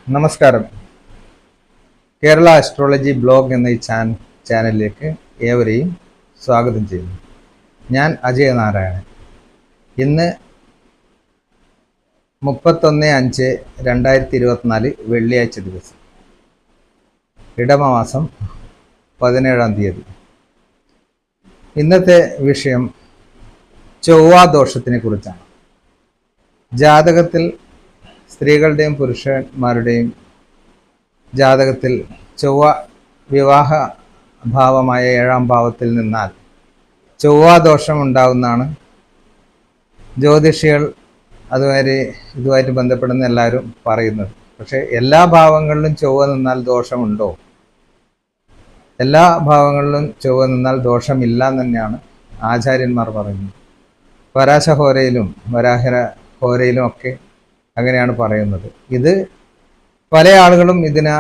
നമസ്കാരം. Kerala astrology blog എന്ന ഈ ചാനലിലേക്ക് ഏവരെയും സ്വാഗതം ചെയ്യുന്നു. ഞാൻ അജയ നാരായണൻ. ഇന്ന് 31/5/2024 വെള്ളിയാഴ്ച ദിവസം, ഇടവമാസം 17-ാം തീയതി. ഇന്നത്തെ വിഷയം ചൊവ്വാദോഷത്തിനെ കുറിച്ചാണ്. ജാതകത്തിൽ സ്ത്രീകളുടെയും പുരുഷന്മാരുടെയും ജാതകത്തിൽ ചൊവ്വ വിവാഹ ഭാവമായ 7-ാം ഭാവത്തിൽ നിന്നാൽ ചൊവ്വാദോഷം ഉണ്ടാകുന്നതാണ് ജ്യോതിഷികൾ ഇതുമായിട്ട് ബന്ധപ്പെടുന്ന എല്ലാവരും പറയുന്നത്. പക്ഷേ എല്ലാ ഭാവങ്ങളിലും ചൊവ്വ നിന്നാൽ ദോഷമുണ്ടോ? എല്ലാ ഭാവങ്ങളിലും ചൊവ്വ നിന്നാൽ ദോഷമില്ല എന്ന് തന്നെയാണ് ആചാര്യന്മാർ പറയുന്നത്. പരാശഹോരയിലും വരാഹര ഹോരയിലും ഒക്കെ അങ്ങനെയാണ് പറയുന്നത്. ഇത് പല ആളുകളും ഇതിനെ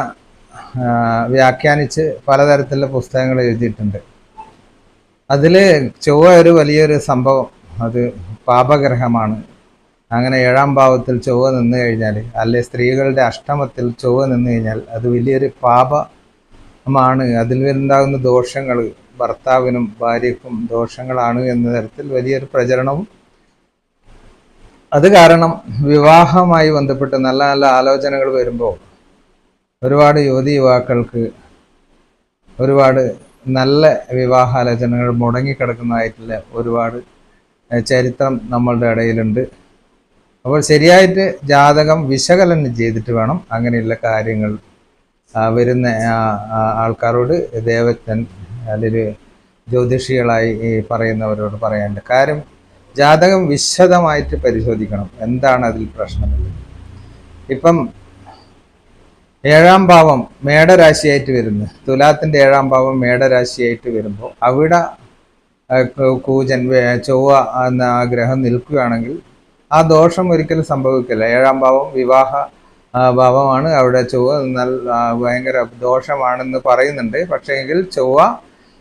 വ്യാഖ്യാനിച്ച് പലതരത്തിലുള്ള പുസ്തകങ്ങൾ എഴുതിയിട്ടുണ്ട്. അതിൽ ചൊവ്വ ഒരു വലിയൊരു സംഭവം, അത് പാപഗ്രഹമാണ്. അങ്ങനെ 7-ാം ഭാവത്തിൽ ചൊവ്വ നിന്ന് കഴിഞ്ഞാൽ, അല്ലെ സ്ത്രീകളുടെ അഷ്ടമത്തിൽ ചൊവ്വ നിന്ന് കഴിഞ്ഞാൽ അത് വലിയൊരു പാപമാണ്. അതിൽ ഉണ്ടാകുന്ന ദോഷങ്ങൾ ഭർത്താവിനും ഭാര്യയ്ക്കും ദോഷങ്ങളാണ് എന്ന തരത്തിൽ വലിയൊരു പ്രചരണവും, അത് കാരണം വിവാഹവുമായി ബന്ധപ്പെട്ട് നല്ല നല്ല ആലോചനകൾ വരുമ്പോൾ ഒരുപാട് യുവാക്കൾക്ക് ഒരുപാട് നല്ല വിവാഹാലോചനകൾ മുടങ്ങിക്കിടക്കുന്നതായിട്ടുള്ള ഒരുപാട് ചരിത്രം നമ്മളുടെ ഇടയിലുണ്ട്. അപ്പോൾ ശരിയായിട്ട് ജാതകം വിശകലനം ചെയ്തിട്ട് വേണം അങ്ങനെയുള്ള കാര്യങ്ങൾ വരുന്ന ആൾക്കാരോട്, ദേവജ്ഞൻ അല്ലെങ്കിൽ ജ്യോതിഷികളായി പറയുന്നവരോട് പറയാനുണ്ട്. കാര്യം ജാതകം വിശദമായിട്ട് പരിശോധിക്കണം, എന്താണ് അതിൽ പ്രശ്നമില്ല. ഇപ്പം 7-ാം ഭാവം മേടരാശിയായിട്ട് വരുന്നു, തുലാത്തിൻ്റെ 7-ാം ഭാവം മേടരാശിയായിട്ട് വരുമ്പോൾ അവിടെ കൂജൻ ചൊവ്വ എന്ന ഗ്രഹം നിൽക്കുകയാണെങ്കിൽ ആ ദോഷം ഒരിക്കലും സംഭവിക്കില്ല. 7-ാം ഭാവം വിവാഹ ഭാവമാണ്, അവിടെ ചൊവ്വ നിന്നാൽ ഭയങ്കര ദോഷമാണെന്ന് പറയുന്നുണ്ട്. പക്ഷേ എങ്കിൽ ചൊവ്വ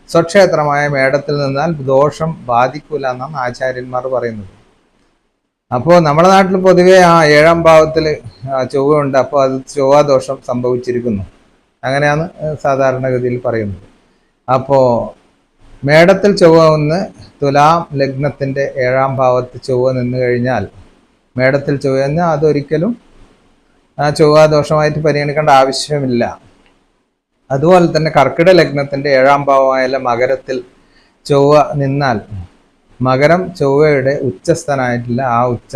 സ്വക്ഷേത്രമായ മേടത്തിൽ നിന്നാൽ ദോഷം ബാധിക്കൂല എന്നാണ് ആചാര്യന്മാർ പറയുന്നത്. അപ്പോൾ നമ്മുടെ നാട്ടിൽ പൊതുവെ 7-ാം ഭാവത്തിൽ ചൊവ്വ ഉണ്ട്, അപ്പോൾ അത് ചൊവ്വാദോഷം സംഭവിച്ചിരിക്കുന്നു, അങ്ങനെയാണ് സാധാരണഗതിയിൽ പറയുന്നത്. അപ്പോൾ മേടത്തിൽ ചൊവ്വ നിന്ന് തുലാം ലഗ്നത്തിൻ്റെ 7-ാം ഭാവത്തിൽ ചൊവ്വ നിന്ന് കഴിഞ്ഞാൽ, മേടത്തിൽ ചൊവ്വ കഴിഞ്ഞാൽ അതൊരിക്കലും ചൊവ്വാദോഷമായിട്ട് പരിഗണിക്കേണ്ട ആവശ്യമില്ല. അതുപോലെ തന്നെ കർക്കിടക ലഗ്നത്തിൻ്റെ 7-ാം ഭാവമായുള്ള മകരത്തിൽ ചൊവ്വ നിന്നാൽ, മകരം ചൊവ്വയുടെ ഉച്ചസ്ഥനായിട്ടില്ല, ആ ഉച്ച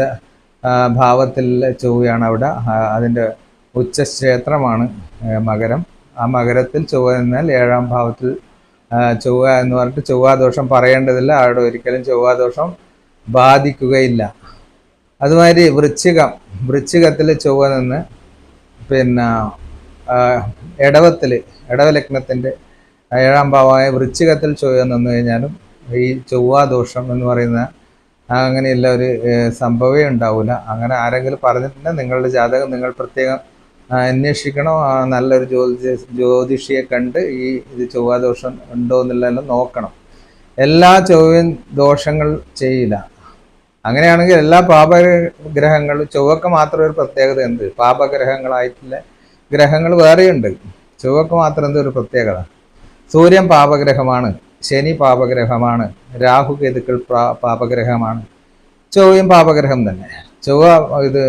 ഭാവത്തിലെ ചൊവ്വയാണ് അവിടെ, അതിൻ്റെ ഉച്ചക്ഷേത്രമാണ് മകരം. ആ മകരത്തിൽ ചൊവ്വ നിന്നാൽ 7-ാം ഭാവത്തിൽ ചൊവ്വ എന്ന് പറഞ്ഞിട്ട് ചൊവ്വാദോഷം പറയേണ്ടതില്ല, അവിടെ ഒരിക്കലും ചൊവ്വാദോഷം ബാധിക്കുകയില്ല. അതുമാതിരി വൃശ്ചികത്തിൽ ചൊവ്വ നിന്ന് ഇടവ ലഗ്നത്തിൻ്റെ 7-ാം ഭാവമായ വൃശ്ചികത്തിൽ ചൊവ്വ നിന്ന് കഴിഞ്ഞാലും ഈ ചൊവ്വാദോഷം എന്ന് പറയുന്ന അങ്ങനെയുള്ള ഒരു സംഭവമേ ഉണ്ടാവില്ല. അങ്ങനെ ആരെങ്കിലും പറഞ്ഞിട്ടുണ്ടെങ്കിൽ നിങ്ങളുടെ ജാതകം നിങ്ങൾ പ്രത്യേകം അന്വേഷിക്കണം. നല്ലൊരു ജ്യോതിഷിയെ കണ്ട് ഇത് ചൊവ്വാദോഷം ഉണ്ടോ എന്നുള്ളതെല്ലാം നോക്കണം. എല്ലാ ചൊവ്വയും ദോഷങ്ങൾ ചെയ്യില്ല. അങ്ങനെയാണെങ്കിൽ എല്ലാ പാപഗ്രഹങ്ങളും, ചൊവ്വക്ക് മാത്രം ഒരു പ്രത്യേകത എന്ത്, പാപഗ്രഹങ്ങളായിട്ടുള്ള ഗ്രഹങ്ങൾ വേറെയുണ്ട്, ചൊവ്വക്ക് മാത്രം എന്തൊരു പ്രത്യേകത. സൂര്യൻ പാപഗ്രഹമാണ്, ശനി പാപഗ്രഹമാണ്, രാഹു കേതുക്കൾ പാപഗ്രഹമാണ്, ചൊവ്വയും പാപഗ്രഹം തന്നെ. ചൊവ്വ ഇത്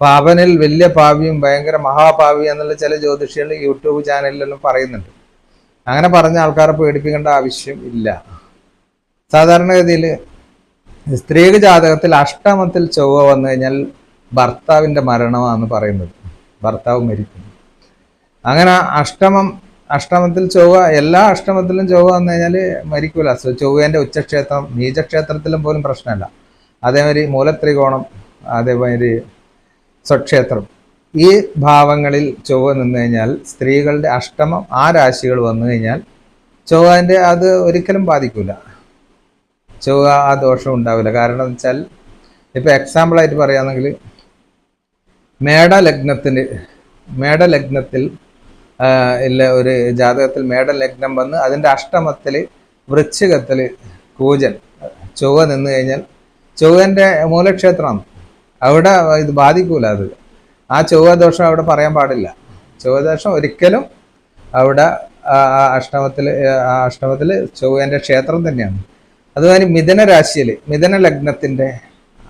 പാപനിൽ വലിയ പാവിയും ഭയങ്കര മഹാപാവി എന്നുള്ള ചില ജ്യോതിഷികൾ യൂട്യൂബ് ചാനലിലെല്ലാം പറയുന്നുണ്ട്. അങ്ങനെ പറഞ്ഞ ആൾക്കാരെ പേടിപ്പിക്കേണ്ട ആവശ്യം ഇല്ല. സാധാരണഗതിയിൽ സ്ത്രീക ജാതകത്തിൽ അഷ്ടമത്തിൽ ചൊവ്വ വന്നു കഴിഞ്ഞാൽ ഭർത്താവിൻ്റെ മരണമാണെന്ന് പറയുന്നത്, ഭർത്താവ് മരിക്കുന്നു. അങ്ങനെ അഷ്ടമത്തിൽ ചൊവ്വ, എല്ലാ അഷ്ടമത്തിലും ചൊവ്വ വന്നു കഴിഞ്ഞാൽ മരിക്കൂല. ചൊവ്വേൻ്റെ ഉച്ചക്ഷേത്രം, നീചക്ഷേത്രത്തിലും പോലും പ്രശ്നമല്ല. അതേമാതിരി മൂലത്രികോണം, അതേമാതിരി സ്വക്ഷേത്രം, ഈ ഭാവങ്ങളിൽ ചൊവ്വ നിന്ന് കഴിഞ്ഞാൽ സ്ത്രീകളുടെ അഷ്ടമം ആ രാശികൾ വന്നു കഴിഞ്ഞാൽ ചൊവ്വൻ്റെ അത് ഒരിക്കലും ബാധിക്കില്ല, ചൊവ്വ ആ ദോഷം ഉണ്ടാവില്ല. കാരണം എന്ന് വെച്ചാൽ, ഇപ്പോൾ എക്സാമ്പിളായിട്ട് പറയുകയാണെങ്കിൽ മേടലഗ്നത്തിൽ ഇല്ല ഒരു ജാതകത്തിൽ മേടലഗ്നം വന്ന് അതിൻ്റെ അഷ്ടമത്തിൽ വൃശ്ചികത്തിൽ കൂജൻ ചൊവ്വ നിന്ന് കഴിഞ്ഞാൽ ചൊവ്വൻ്റെ മൂലക്ഷേത്രമാണ്, അവിടെ ഇത് ബാധിക്കൂല. അത് ആ ചൊവ്വാദോഷം അവിടെ പറയാൻ പാടില്ല. ചൊവ്വാദോഷം ഒരിക്കലും അവിടെ അഷ്ടമത്തിൽ ചൊവ്വേൻ്റെ ക്ഷേത്രം തന്നെയാണ്. അതുമാതിരി മിഥുന രാശിയിൽ മിഥുന ലഗ്നത്തിൻ്റെ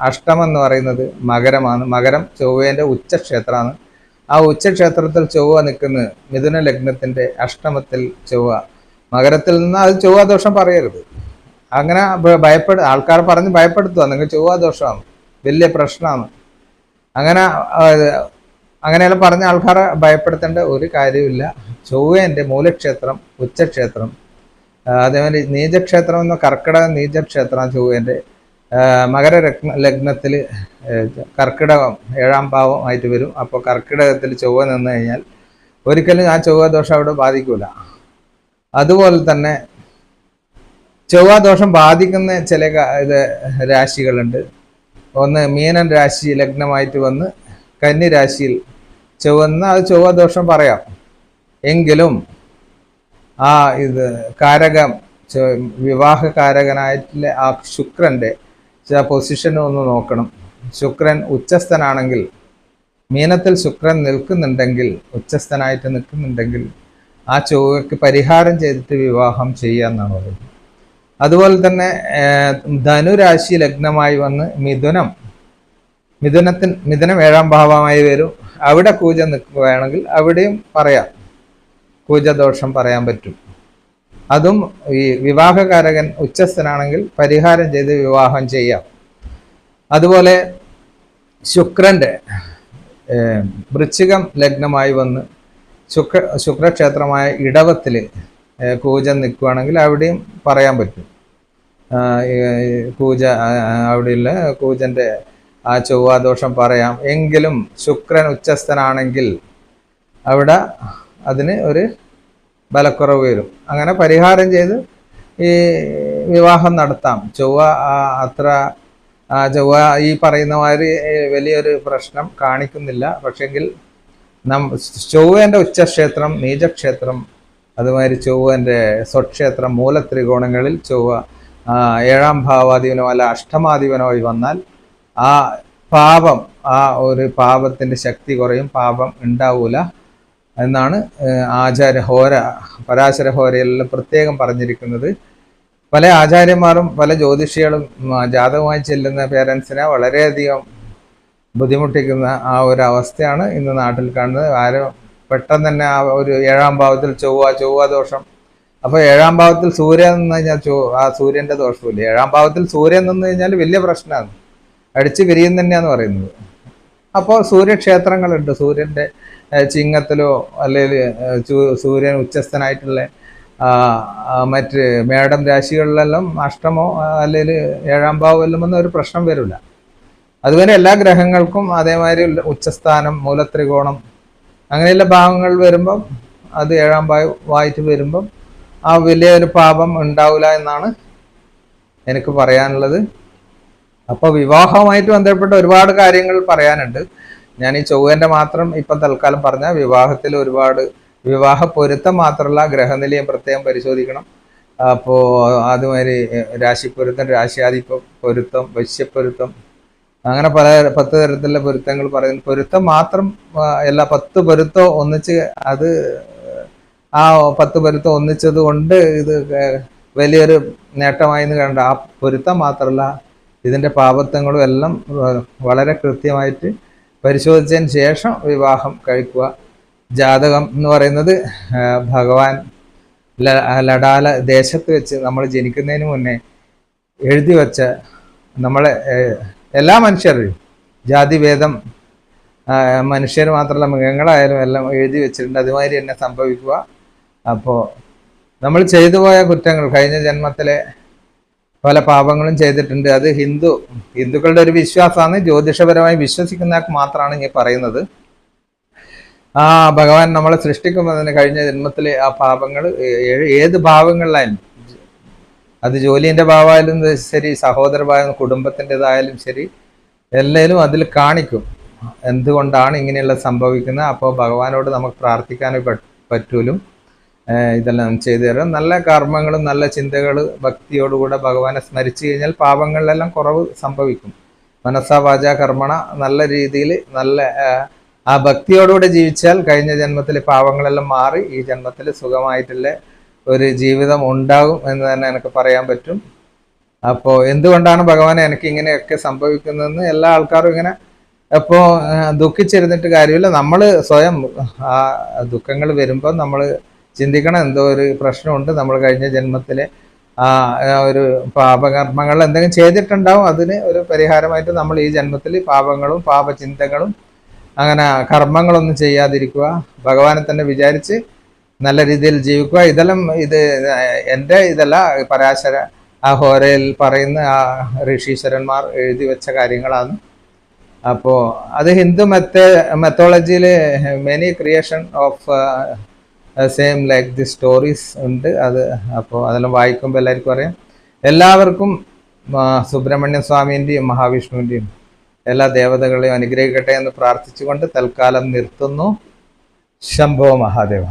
അഷ്ടമം എന്ന് പറയുന്നത് മകരമാണ്. മകരം ചൊവ്വേൻ്റെ ഉച്ചക്ഷേത്രമാണ്. ആ ഉച്ചക്ഷേത്രത്തിൽ ചൊവ്വ നിൽക്കുന്നത് മിഥുന ലഗ്നത്തിൻ്റെ അഷ്ടമത്തിൽ ചൊവ്വ. മകരത്തിൽ നിന്ന് അത് ചൊവ്വാദോഷം പറയരുത്. അങ്ങനെ ആൾക്കാർ പറഞ്ഞ് ഭയപ്പെടുത്തുക, നിങ്ങൾ ചൊവ്വാദോഷമാണ്, വലിയ പ്രശ്നമാണ്. അങ്ങനെയെല്ലാം പറഞ്ഞ ആൾക്കാരെ ഭയപ്പെടുത്തേണ്ട ഒരു കാര്യമില്ല. ചൊവ്വേൻ്റെ മൂലക്ഷേത്രം ഉച്ചക്ഷേത്രം, അതേമാതിരി നീചക്ഷേത്രം എന്ന കർക്കിടക നീചക്ഷേത്രം ചൊവ്വേൻ്റെ. മകര ലഗ്നത്തിൽ കർക്കിടകം 7ാം ഭാവം ആയിട്ട് വരും. അപ്പോൾ കർക്കിടകത്തിൽ ചൊവ്വ നിന്ന് കഴിഞ്ഞാൽ ഒരിക്കലും ആ ചൊവ്വാദോഷം അവിടെ ബാധിക്കില്ല. അതുപോലെ തന്നെ ചൊവ്വാദോഷം ബാധിക്കുന്ന ചില രാശികളുണ്ട്. ഒന്ന് മീനൻ രാശി ലഗ്നമായിട്ട് വന്ന് കന്നി രാശിയിൽ ചൊവ്വന്ന് അത് ചൊവ്വാദോഷം പറയാം. എങ്കിലും കാരകം വിവാഹകാരകനായിട്ടുള്ള ആ ശുക്രൻ്റെ പൊസിഷൻ ഒന്ന് നോക്കണം. ശുക്രൻ ഉച്ചസ്ഥനാണെങ്കിൽ, മീനത്തിൽ ശുക്രൻ നിൽക്കുന്നുണ്ടെങ്കിൽ, ഉച്ചസ്ഥനായിട്ട് നിൽക്കുന്നുണ്ടെങ്കിൽ ആ ചൊവ്വയ്ക്ക് പരിഹാരം ചെയ്തിട്ട് വിവാഹം ചെയ്യാമെന്നാണ് പറയുന്നത്. അതുപോലെ തന്നെ ധനുരാശി ലഗ്നമായി വന്ന് മിഥുനം 7ാം ഭാവമായി വരും. അവിടെ കൂജ നിൽക്കുകയാണെങ്കിൽ അവിടെയും പറയാം, കൂജദോഷം പറയാൻ പറ്റും. അതും ഈ വിവാഹകാരകൻ ഉച്ചസ്ഥനാണെങ്കിൽ പരിഹാരം ചെയ്ത് വിവാഹം ചെയ്യാം. അതുപോലെ ശുക്രൻ്റെ വൃശ്ചികം ലഗ്നമായി വന്ന് ശുക്രക്ഷേത്രമായ ഇടവത്തിൽ കൂജ നിൽക്കുകയാണെങ്കിൽ അവിടെയും പറയാൻ പറ്റും. കൂജ അവിടെയുള്ള കൂജൻ്റെ ആ ചൊവ്വാദോഷം പറയാം. എങ്കിലും ശുക്രൻ ഉച്ചസ്ഥനാണെങ്കിൽ അവിടെ അതിന് ഒരു ബലക്കുറവ് വരും. അങ്ങനെ പരിഹാരം ചെയ്ത് ഈ വിവാഹം നടത്താം. ചൊവ്വ ഈ പറയുന്ന മാതിരി വലിയൊരു പ്രശ്നം കാണിക്കുന്നില്ല. പക്ഷെങ്കിൽ ചൊവ്വേൻ്റെ ഉച്ചക്ഷേത്രം നീചക്ഷേത്രം, അതുമാതിരി ചൊവ്വേൻ്റെ സ്വക്ഷേത്രം മൂലത്രികോണങ്ങളിൽ ചൊവ്വ 7ാം ഭാവാധിപനോ അല്ല അഷ്ടമാധിപനോ വന്നാൽ ആ ഒരു പാപത്തിൻ്റെ ശക്തി കുറയും, പാപം ഉണ്ടാവൂല എന്നാണ് പരാശര ഹോരയെല്ലാം പ്രത്യേകം പറഞ്ഞിരിക്കുന്നത്. പല ആചാര്യന്മാരും പല ജ്യോതിഷികളും ജാതകമായി ചെല്ലുന്ന പേരൻസിനെ വളരെയധികം ബുദ്ധിമുട്ടിക്കുന്ന ആ ഒരു അവസ്ഥയാണ് ഇന്ന് നാട്ടിൽ കാണുന്നത്. ആരും പെട്ടെന്ന് തന്നെ ആ ഒരു 7ാം ഭാവത്തിൽ ചൊവ്വാദോഷം. അപ്പോൾ 7ാം ഭാവത്തിൽ സൂര്യൻ നിന്ന് കഴിഞ്ഞാൽ ആ സൂര്യൻ്റെ ദോഷമില്ല. 7ാം ഭാവത്തിൽ സൂര്യൻ നിന്ന് കഴിഞ്ഞാൽ വലിയ പ്രശ്നമാണ്, അടിച്ച് പിരിയും തന്നെയാന്ന് പറയുന്നത്. അപ്പോൾ സൂര്യക്ഷേത്രങ്ങളുണ്ട്. സൂര്യൻ്റെ ചിങ്ങത്തിലോ അല്ലെങ്കിൽ സൂര്യൻ ഉച്ചസ്ഥനായിട്ടുള്ള മറ്റ് മേടം രാശികളിലെല്ലാം അഷ്ടമോ അല്ലെങ്കിൽ 7ാം ഭാവം എല്ലാം ഒന്നും ഒരു പ്രശ്നം വരില്ല. അതുപോലെ എല്ലാ ഗ്രഹങ്ങൾക്കും അതേമാതിരി ഉച്ചസ്ഥാനം മൂലത്രികോണം അങ്ങനെയുള്ള ഭാവങ്ങൾ വരുമ്പം അത് 7ാം ഭാവമായിട്ട് വരുമ്പം ആ വലിയൊരു പാപം ഉണ്ടാവില്ല എന്നാണ് എനിക്ക് പറയാനുള്ളത്. അപ്പോൾ വിവാഹവുമായിട്ട് ബന്ധപ്പെട്ട ഒരുപാട് കാര്യങ്ങൾ പറയാനുണ്ട്. ഞാൻ ഈ ചൊവ്വേൻ്റെ മാത്രം ഇപ്പം തൽക്കാലം പറഞ്ഞ വിവാഹത്തിൽ ഒരുപാട് വിവാഹ പൊരുത്തം മാത്രമല്ല ഗ്രഹനിലയം പ്രത്യേകം പരിശോധിക്കണം. അപ്പോൾ അതുമാതിരി രാശിപ്പൊരുത്തം, രാശിയാധിപ പൊരുത്തം, വശ്യപ്പൊരുത്തം, അങ്ങനെ 10 തരത്തിലുള്ള പൊരുത്തങ്ങൾ പറയുന്നു. പൊരുത്തം മാത്രം അല്ല, 10 പൊരുത്തം ഒന്നിച്ച് അത് ആ 10 പൊരുത്തം ഒന്നിച്ചത് കൊണ്ട് ഇത് വലിയൊരു നേട്ടമായി എന്ന് കണ്ട ആ പൊരുത്തം മാത്രമല്ല, ഇതിൻ്റെ പാപത്വങ്ങളും എല്ലാം വളരെ കൃത്യമായിട്ട് പരിശോധിച്ചതിന് ശേഷം വിവാഹം കഴിക്കുക. ജാതകം എന്ന് പറയുന്നത് ഭഗവാൻ ലഡാല ദേശത്ത് വെച്ച് നമ്മൾ ജനിക്കുന്നതിന് മുന്നേ എഴുതി വെച്ച നമ്മളെ എല്ലാ മനുഷ്യരെയും ജാതിഭേദം മനുഷ്യർ മാത്രമല്ല മൃഗങ്ങളായാലും എല്ലാം എഴുതി വെച്ചിട്ടുണ്ട്. അതുമാതിരി തന്നെ സംഭവിക്കുക. അപ്പോൾ നമ്മൾ ചെയ്തു പോയ കുറ്റങ്ങൾ, കഴിഞ്ഞ ജന്മത്തിലെ പല പാപങ്ങളും ചെയ്തിട്ടുണ്ട്. അത് ഹിന്ദുക്കളുടെ ഒരു വിശ്വാസമാണ്. ജ്യോതിഷപരമായി വിശ്വസിക്കുന്നവർക്ക് മാത്രമാണ് ഞാൻ പറയുന്നത്. ഭഗവാൻ നമ്മളെ സൃഷ്ടിക്കുമ്പോൾ തന്നെ കഴിഞ്ഞ ജന്മത്തിലെ ആ പാപങ്ങൾ ഏത് ഭാവങ്ങളിലായാലും, അത് ജോലിൻ്റെ ഭാവമായാലും ശരി, സഹോദരഭാവം കുടുംബത്തിൻ്റെതായാലും ശരി, എല്ലാവരും അതിൽ കാണിക്കും എന്തുകൊണ്ടാണ് ഇങ്ങനെയുള്ള സംഭവിക്കുന്നത്. അപ്പോൾ ഭഗവാനോട് നമുക്ക് പ്രാർത്ഥിക്കാനേ പറ്റൂലും. ഇതെല്ലാം ചെയ്തു തരാം. നല്ല കർമ്മങ്ങളും നല്ല ചിന്തകൾ ഭക്തിയോടുകൂടെ ഭഗവാനെ സ്മരിച്ചു കഴിഞ്ഞാൽ പാപങ്ങളിലെല്ലാം കുറവ് സംഭവിക്കും. മനസ്സാ വാചാ കർമ്മണ നല്ല രീതിയിൽ നല്ല ആ ഭക്തിയോടുകൂടെ ജീവിച്ചാൽ കഴിഞ്ഞ ജന്മത്തിലെ പാവങ്ങളെല്ലാം മാറി ഈ ജന്മത്തിൽ സുഖമായിട്ടുള്ള ഒരു ജീവിതം ഉണ്ടാകും എന്ന് തന്നെ എനിക്ക് പറയാൻ പറ്റും. അപ്പോൾ എന്തുകൊണ്ടാണ് ഭഗവാനെ എനിക്ക് ഇങ്ങനെയൊക്കെ സംഭവിക്കുന്നതെന്ന് എല്ലാ ആൾക്കാരും ഇങ്ങനെ അപ്പോൾ ദുഃഖിച്ചിരുന്നിട്ട് കാര്യമില്ല. നമ്മൾ സ്വയം ആ ദുഃഖങ്ങൾ വരുമ്പോൾ നമ്മൾ ചിന്തിക്കണം, എന്തോ ഒരു പ്രശ്നമുണ്ട്, നമ്മൾ കഴിഞ്ഞ ജന്മത്തിലെ ആ ഒരു പാപകർമ്മങ്ങൾ എന്തെങ്കിലും ചെയ്തിട്ടുണ്ടാവും, അതിന് ഒരു പരിഹാരമായിട്ട് നമ്മൾ ഈ ജന്മത്തിൽ പാപങ്ങളും പാപചിന്തകളും അങ്ങനെ കർമ്മങ്ങളൊന്നും ചെയ്യാതിരിക്കുക, ഭഗവാനെ തന്നെ വിചാരിച്ച് നല്ല രീതിയിൽ ജീവിക്കുക. ഇതെല്ലാം എൻ്റെ ഇതല്ല, പരാശര ആ ഹോരയിൽ പറയുന്ന ആ ഋഷീശ്വരന്മാർ എഴുതി വെച്ച കാര്യങ്ങളാണ്. അപ്പോൾ അത് ഹിന്ദു മെത്തോളജിയിൽ many creation of same like the stories ഉണ്ട്. അത് അപ്പോൾ അതെല്ലാം വായിക്കുമ്പോൾ എല്ലാവർക്കും അറിയാം. എല്ലാവർക്കും സുബ്രഹ്മണ്യ സ്വാമീൻ്റെയും മഹാവിഷ്ണുവിൻ്റെയും എല്ലാ ദേവതകളെയും അനുഗ്രഹിക്കട്ടെ എന്ന് പ്രാർത്ഥിച്ചുകൊണ്ട് തൽക്കാലം നിർത്തുന്നു. ശംഭോ മഹാദേവ.